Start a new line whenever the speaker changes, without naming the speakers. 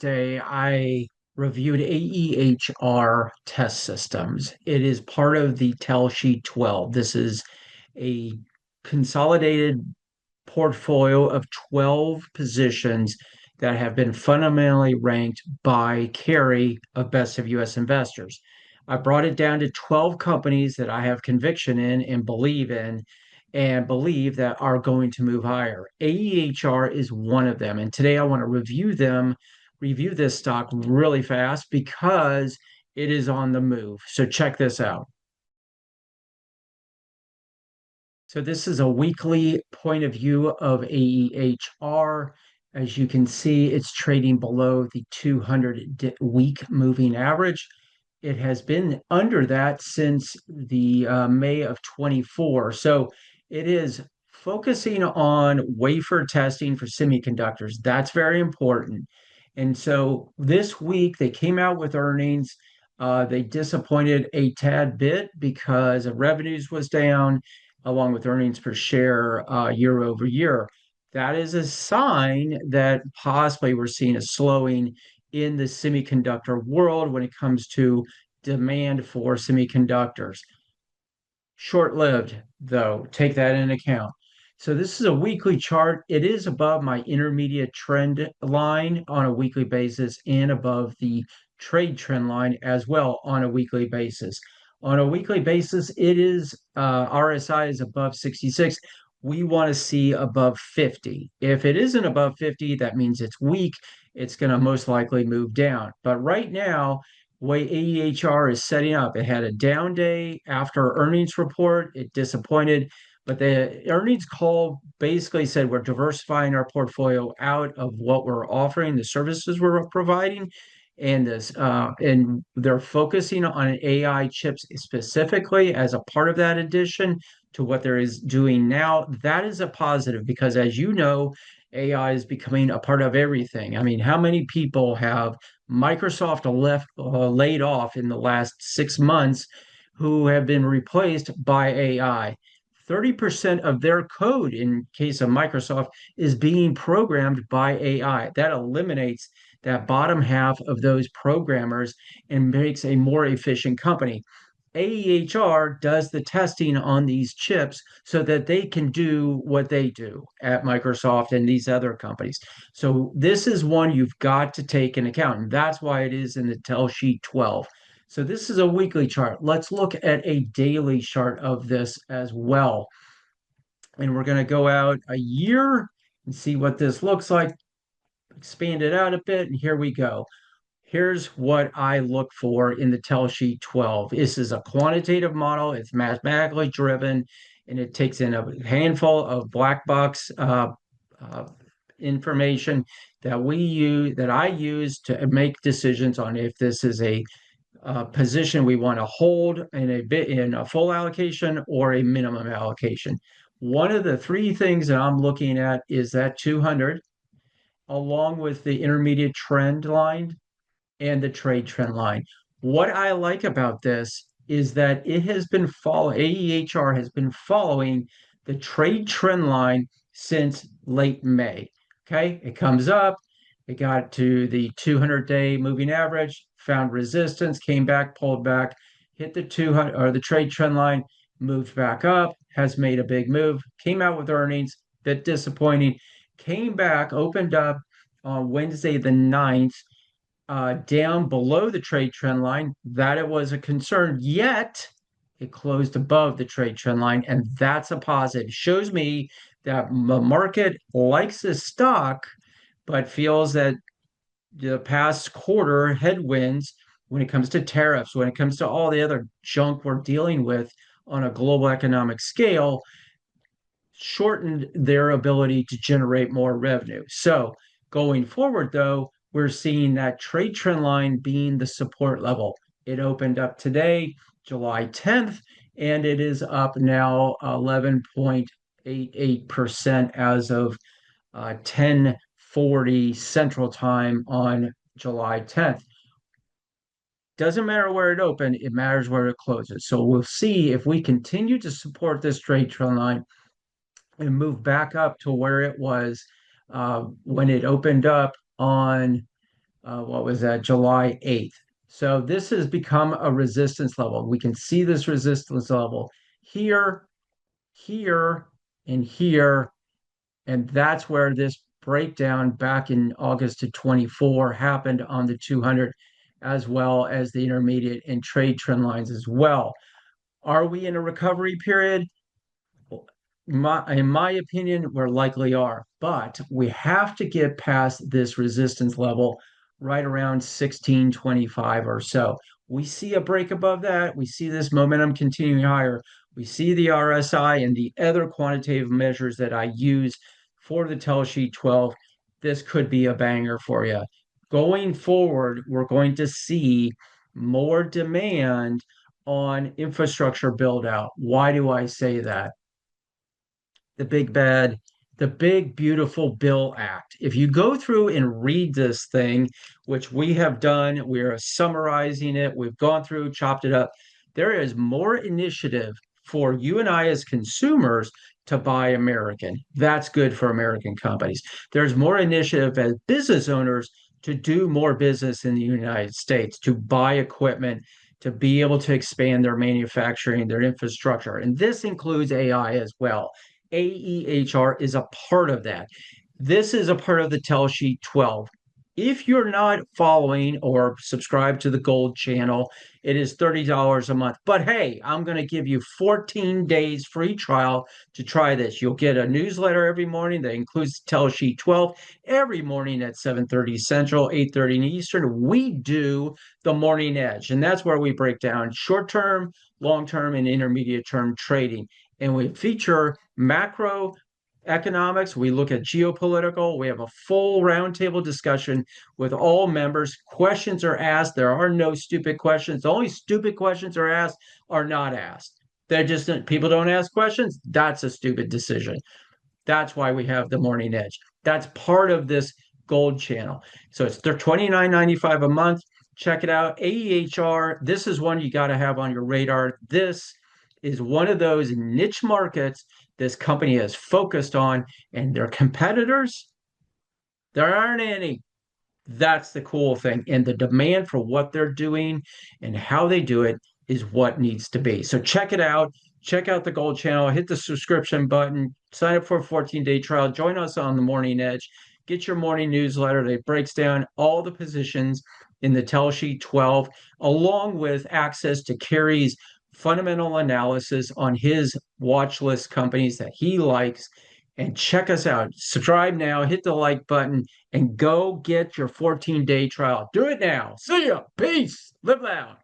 Wednesday, I reviewed AEHR test systems. It is part of the Tell Sheet 12. This is a consolidated portfolio of 12 positions that have been fundamentally ranked by Carey of Best of US Investors. I brought it down to 12 companies that I have conviction in and believe that are going to move higher. AEHR is one of them. And today I want to review this stock really fast because it is on the move. So check this out. So this is a weekly point of view of AEHR. As you can see, it's trading below the 200-week moving average. It has been under that since the May of 24. So it is focusing on wafer testing for semiconductors. That's very important. And so this week they came out with earnings. They disappointed a tad bit because of revenues was down, along with earnings per share year over year. That is a sign that possibly we're seeing a slowing in the semiconductor world when it comes to demand for semiconductors. Short-lived, though, take that into account. So this is a weekly chart. It is above my intermediate trend line on a weekly basis and above the trade trend line as well on a weekly basis. On a weekly basis, it is RSI is above 66. We want to see above 50. If it isn't above 50, that means it's weak. It's going to most likely move down. But right now, way AEHR is setting up. It had a down day after earnings report. It disappointed, but the earnings call basically said we're diversifying our portfolio out of what we're offering, the services we're providing, and they're focusing on AI chips specifically as a part of that addition to what there is doing now. That is a positive because, as you know, AI is becoming a part of everything. I mean, how many people have Microsoft laid off in the last 6 months who have been replaced by AI? 30% of their code in case of Microsoft is being programmed by AI. That eliminates that bottom half of those programmers and makes a more efficient company. AEHR does the testing on these chips so that they can do what they do at Microsoft and these other companies. So this is one you've got to take into account, and that's why it is in the tell sheet 12. So this is a weekly chart. Let's look at a daily chart of this as well. And we're going to go out a year and see what this looks like. Expand it out a bit, and here we go. Here's what I look for in the tell sheet 12. This is a quantitative model. It's mathematically driven, and it takes in a handful of black box information that I use to make decisions on if this is a position we want to hold in a full allocation or a minimum allocation. One of the three things that I'm looking at is that 200, along with the intermediate trend line and the trade trend line. What I like about this is that AEHR has been following the trade trend line since late May. Okay, it comes up, it got to the 200-day moving average, found resistance, came back, pulled back, hit the 200 or the trade trend line, moved back up, has made a big move, came out with earnings, bit disappointing, came back, opened up on Wednesday the 9th, down below the trade trend line. That it was a concern, yet it closed above the trade trend line, and that's a positive. It shows me that the market likes this stock, but feels that the past quarter headwinds when it comes to tariffs, when it comes to all the other junk we're dealing with on a global economic scale, shortened their ability to generate more revenue. So going forward, though, we're seeing that trade trend line being the support level. It opened up today, July 10th, and it is up now 11.88% as of 10:40 Central Time on July 10th. Doesn't matter where it opened, it matters where it closes. So we'll see if we continue to support this trade trend line and move back up to where it was when it opened up on what was that, July 8th. So this has become a resistance level. We can see this resistance level here, here, and here. And that's where this breakdown back in August of 24 happened on the 200, as well as the intermediate and trade trend lines as well. Are we in a recovery period? In my opinion, we likely are, but we have to get past this resistance level right around 1625 or so. We see a break above that. We see this momentum continuing higher. We see the RSI and the other quantitative measures that I use for the tell sheet 12. This could be a banger for you. Going forward, we're going to see more demand on infrastructure build out. Why do I say that? The big bad, the big beautiful bill act. If you go through and read this thing, which we have done, we are summarizing it, we've gone through, chopped it up. There is more initiative for you and I as consumers to buy American. That's good for American companies. There's more initiative as business owners to do more business in the United States, to buy equipment, to be able to expand their manufacturing, their infrastructure. And this includes AI as well. AEHR is a part of that. This is a part of the tell sheet 12. If you're not following or subscribed to the gold channel, it is $30 a month. But hey, I'm going to give you 14 days free trial to try this. You'll get a newsletter every morning that includes tell sheet 12 every morning at 7:30 Central, 8:30 Eastern. We do the morning edge, and that's where we break down short-term, long-term, and intermediate term trading. And we feature macro economics, we look at geopolitical, we have a full roundtable discussion with all members. Questions are asked. There are no stupid questions. The only stupid questions are asked are not asked. They're just people don't ask questions. That's a stupid decision. That's why we have the morning edge. That's part of this gold channel. So it's they're $29.95 a month. Check it out. AEHR, this is one you got to have on your radar. This is one of those niche markets this company is focused on, and their competitors, there aren't any. That's the cool thing. And the demand for what they're doing and how they do it is what needs to be. So check it out. Check out the Gold Channel. Hit the subscription button. Sign up for a 14-day trial. Join us on the Morning Edge. Get your morning newsletter that breaks down all the positions in the Tell Sheet 12, along with access to Kerry's fundamental analysis on his watch list companies that he likes. And check us out. Subscribe now, hit the like button, and go get your 14-day trial. Do it now. See ya. Peace. Live loud.